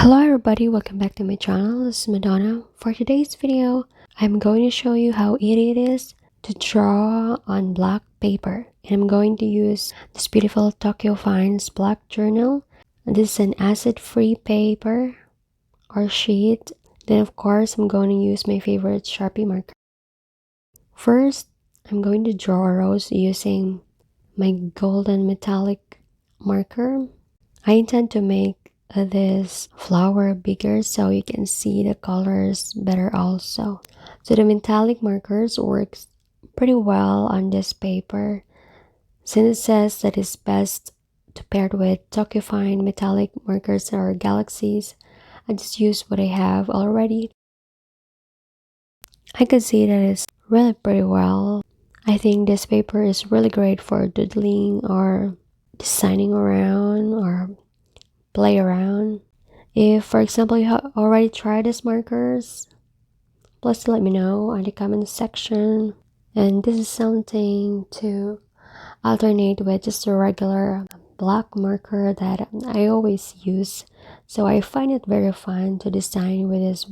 Hello everybody, welcome back to my channel. This is Madonna. For today's video, I'm going to show you how easy it is to draw on black paper. And I'm going to use this beautiful Tokyo Finds black journal. And this is an acid-free paper or sheet. Then of course, I'm going to use my favorite Sharpie marker. First, I'm going to draw a rose using my golden metallic marker. I intend to make this flower bigger so you can see the colors better also. So the metallic markers works pretty well on this paper since it says that it's best to pair with Tokyo Fine metallic markers or galaxies. I just use what I have already. I can see that it's really pretty well. I think this paper is really great for doodling or designing around or play around. If, for example, you have already tried these markers, please let me know in the comment section. And this is something to alternate with just a regular black marker that I always use. So I find it very fun to design with these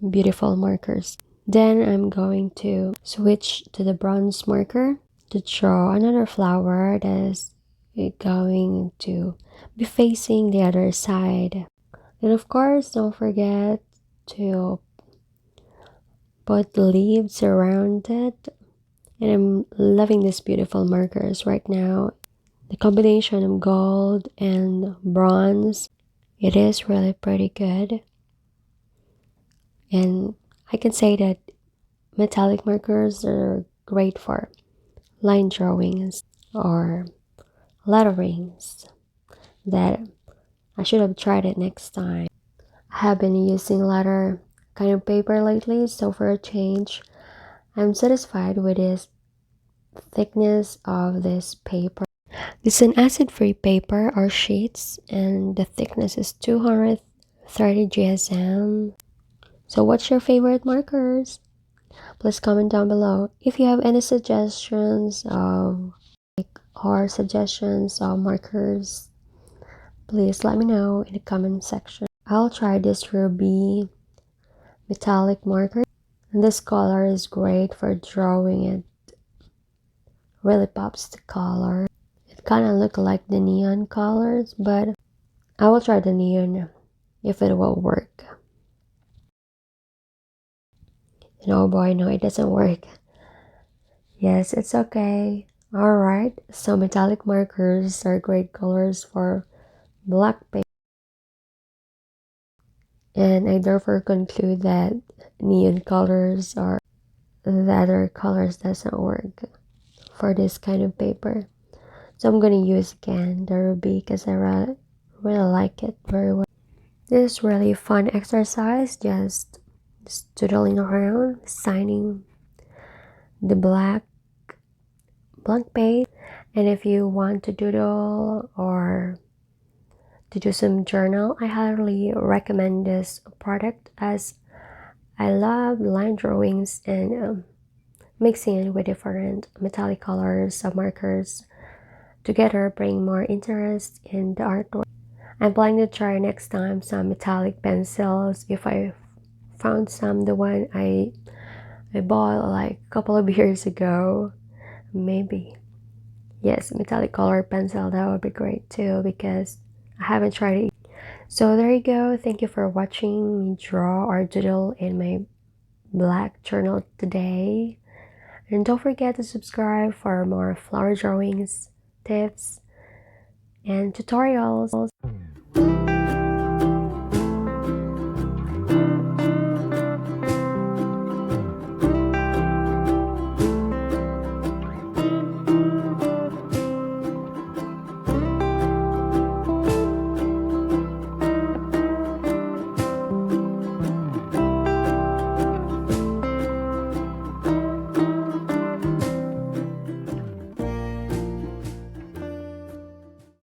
beautiful markers. Then I'm going to switch to the bronze marker to draw another flower that is going to be facing the other side. And of course, don't forget to put the leaves around it. And I'm loving these beautiful markers right now. The combination of gold and bronze, it is really pretty good. And I can say that metallic markers are great for line drawings or letterings that I should have tried it next time. I have been using letter kind of paper lately, so for a change, I'm satisfied with this thickness of this paper. This is an acid-free paper or sheets, and the thickness is 230 GSM. So what's your favorite markers? Please comment down below. If you have any suggestions of markers, please let me know in the comment section. I'll try this ruby metallic marker. And this color is great for drawing. It really pops the color. It kind of look like the neon colors, but I will try the neon if it will work. And oh boy, no, it doesn't work. Yes, it's okay. Alright, so metallic markers are great colors for black paper. And I therefore conclude that neon colors or the other colors doesn't work for this kind of paper. So I'm gonna use again the ruby because I really like it very well. This is really fun exercise, just doodling around, signing the blank page. And if you want to doodle or to do some journal, I highly recommend this product as I love line drawings and mixing it with different metallic colors of markers together bring more interest in the artwork. I'm planning to try next time some metallic pencils if I found some, the one I bought like a couple of years ago. Maybe. Yes, metallic color pencil, that would be great too because I haven't tried it. So there you go. Thank you for watching me draw or doodle in my black journal today. And don't forget to subscribe for more flower drawings, tips, and tutorials.